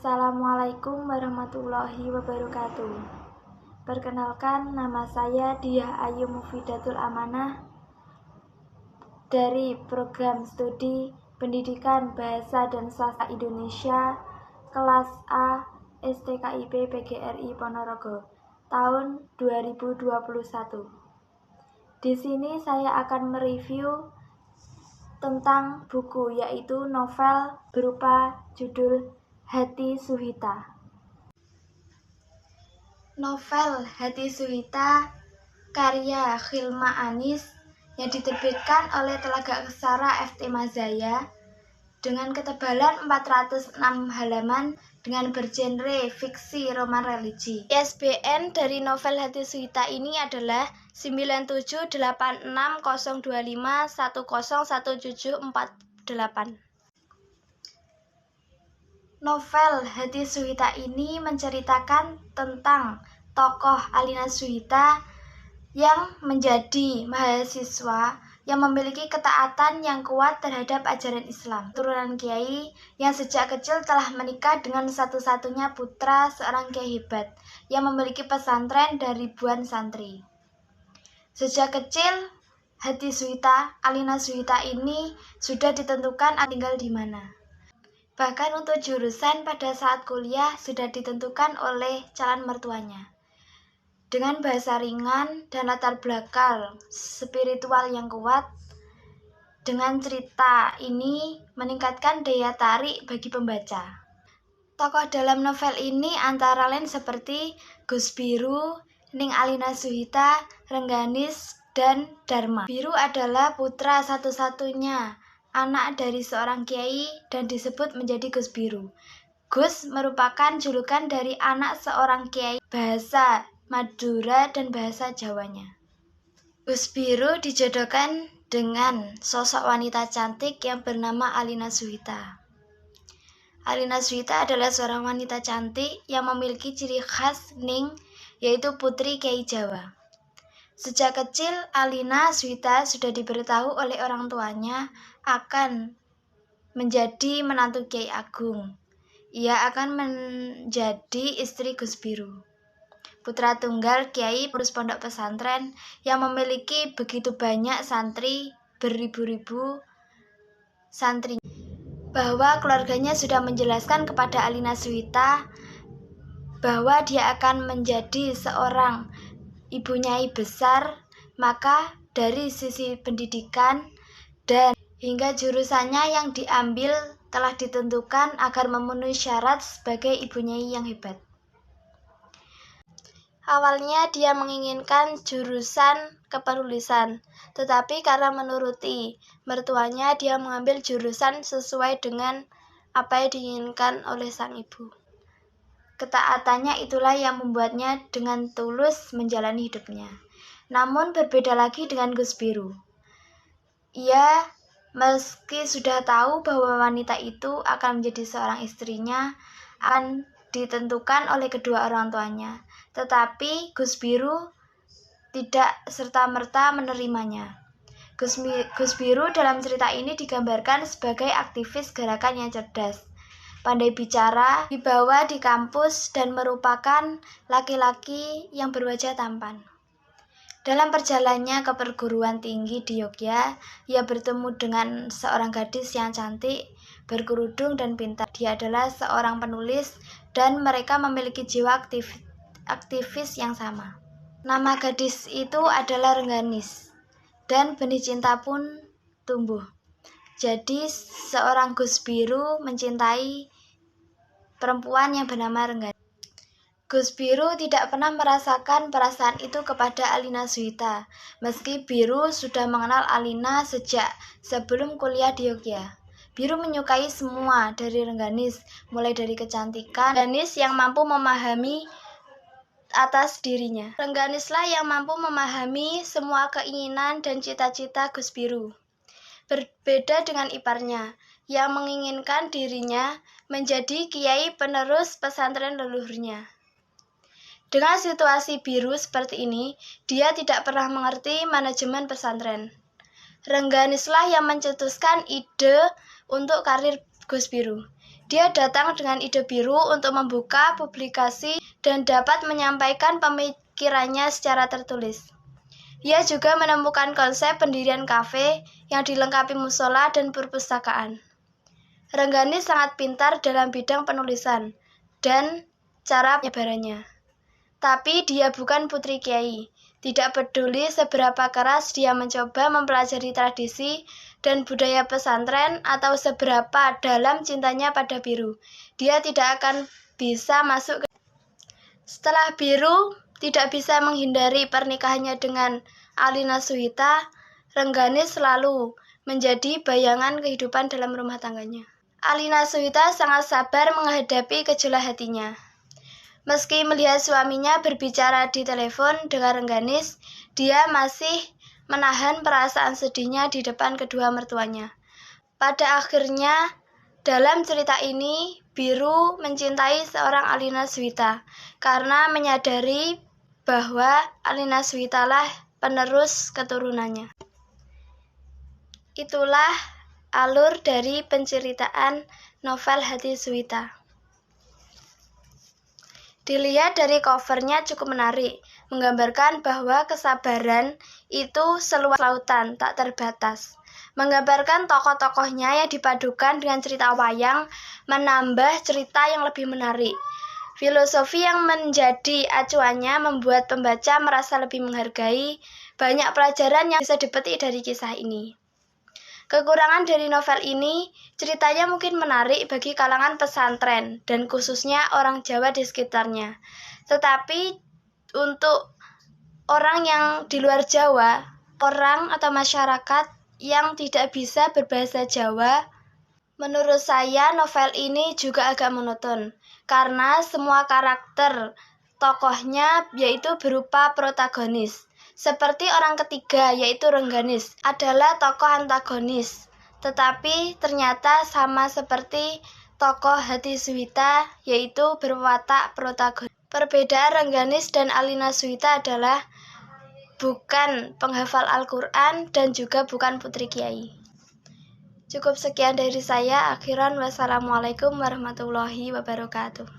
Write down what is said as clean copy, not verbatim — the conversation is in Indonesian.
Assalamualaikum warahmatullahi wabarakatuh. Perkenalkan, nama saya Diah Ayu Mufidatul Amanah dari Program Studi Pendidikan Bahasa dan Sastra Indonesia kelas A STKIP PGRI Ponorogo tahun 2021. Di sini saya akan mereview tentang buku, yaitu novel berupa judul Hati Suhita. Novel Hati Suhita karya Khilma Anis yang diterbitkan oleh Telaga Kesara FT Mazaya dengan ketebalan 406 halaman dengan bergenre fiksi roman religi. ISBN dari novel Hati Suhita ini adalah 9786025101748. Novel Hati Suhita ini menceritakan tentang tokoh Alina Suhita yang menjadi mahasiswa yang memiliki ketaatan yang kuat terhadap ajaran Islam. Turunan kiai yang sejak kecil telah menikah dengan satu-satunya putra seorang kiai hebat yang memiliki pesantren dan ribuan santri. Sejak kecil, hati Suhita, Alina Suhita ini sudah ditentukan tinggal di mana. Bahkan untuk jurusan pada saat kuliah sudah ditentukan oleh calon mertuanya. Dengan bahasa ringan dan latar belakang spiritual yang kuat, dengan cerita ini meningkatkan daya tarik bagi pembaca. Tokoh dalam novel ini antara lain seperti Gus Biru, Ning Alina Suhita, Rengganis, dan Dharma. Biru adalah putra satu-satunya anak dari seorang kiai dan disebut menjadi Gus Biru. Gus merupakan julukan dari anak seorang kiai bahasa Madura dan bahasa Jawanya. Gus Biru dijodohkan dengan sosok wanita cantik yang bernama Alina Suhita. Alina Suhita adalah seorang wanita cantik yang memiliki ciri khas Ning, yaitu putri Kiai Jawa. Sejak kecil, Alina Suhita sudah diberitahu oleh orang tuanya akan menjadi menantu Kiai Agung. Ia akan menjadi istri Gus Biru, putra tunggal Kiai pengurus pondok pesantren yang memiliki begitu banyak santri, beribu-ribu santri. Bahwa keluarganya sudah menjelaskan kepada Alina Suhita bahwa dia akan menjadi seorang ibu nyai besar, maka dari sisi pendidikan dan hingga jurusannya yang diambil telah ditentukan agar memenuhi syarat sebagai ibu nyai yang hebat. Awalnya dia menginginkan jurusan kepenulisan, tetapi karena menuruti mertuanya dia mengambil jurusan sesuai dengan apa yang diinginkan oleh sang ibu. Ketaatannya itulah yang membuatnya dengan tulus menjalani hidupnya. Namun berbeda lagi dengan Gus Biru. Ia meski sudah tahu bahwa wanita itu akan menjadi seorang istrinya, akan ditentukan oleh kedua orang tuanya, tetapi Gus Biru tidak serta-merta menerimanya. Gus Biru dalam cerita ini digambarkan sebagai aktivis gerakan yang cerdas, pandai bicara, dibawa di kampus dan merupakan laki-laki yang berwajah tampan. Dalam perjalanannya ke perguruan tinggi di Yogyakarta, ia bertemu dengan seorang gadis yang cantik, berkerudung dan pintar. Dia adalah seorang penulis dan mereka memiliki jiwa aktivis yang sama. Nama gadis itu adalah Rengganis dan benih cinta pun tumbuh. Jadi seorang Gus Biru mencintai perempuan yang bernama Rengganis. Gus Biru tidak pernah merasakan perasaan itu kepada Alina Suhita, meski Biru sudah mengenal Alina sejak sebelum kuliah di Yogyakarta. Biru menyukai semua dari Rengganis, mulai dari kecantikan Rengganis yang mampu memahami atas dirinya. Rengganislah yang mampu memahami semua keinginan dan cita-cita Gus Biru. Berbeda dengan iparnya, yang menginginkan dirinya menjadi kiai penerus pesantren leluhurnya. Dengan situasi Biru seperti ini, dia tidak pernah mengerti manajemen pesantren. Rengganislah yang mencetuskan ide untuk karir Gus Biru. Dia datang dengan ide biru untuk membuka publikasi dan dapat menyampaikan pemikirannya secara tertulis. Ia juga menemukan konsep pendirian kafe yang dilengkapi musola dan perpustakaan. Rengganis sangat pintar dalam bidang penulisan dan cara penyebarannya. Tapi dia bukan putri kiai. Tidak peduli seberapa keras dia mencoba mempelajari tradisi dan budaya pesantren atau seberapa dalam cintanya pada biru, dia tidak akan bisa masuk ke... Setelah biru tidak bisa menghindari pernikahannya dengan Alina Suhita, Rengganis selalu menjadi bayangan kehidupan dalam rumah tangganya. Alina Suhita sangat sabar menghadapi gejolak hatinya. Meski melihat suaminya berbicara di telepon dengan Rengganis, dia masih menahan perasaan sedihnya di depan kedua mertuanya. Pada akhirnya, dalam cerita ini, Biru mencintai seorang Alina Suhita karena menyadari bahwa Alina Suhita lah penerus keturunannya. Itulah alur dari penceritaan novel Hati Suhita. Dilihat dari covernya cukup menarik, menggambarkan bahwa kesabaran itu seluas lautan, tak terbatas. Menggambarkan tokoh-tokohnya yang dipadukan dengan cerita wayang, menambah cerita yang lebih menarik. Filosofi yang menjadi acuannya membuat pembaca merasa lebih menghargai. Banyak pelajaran yang bisa dipetik dari kisah ini. Kekurangan dari novel ini, ceritanya mungkin menarik bagi kalangan pesantren dan khususnya orang Jawa di sekitarnya. Tetapi untuk orang yang di luar Jawa, orang atau masyarakat yang tidak bisa berbahasa Jawa, menurut saya novel ini juga agak monoton karena semua karakter tokohnya yaitu berupa protagonis. Seperti orang ketiga yaitu Rengganis adalah tokoh antagonis, tetapi ternyata sama seperti tokoh Hati Suhita yaitu berwatak protagonis. Perbedaan Rengganis dan Alina Suhita adalah bukan penghafal Al-Quran dan juga bukan putri kiai. Cukup sekian dari saya. Akhiran wassalamualaikum warahmatullahi wabarakatuh.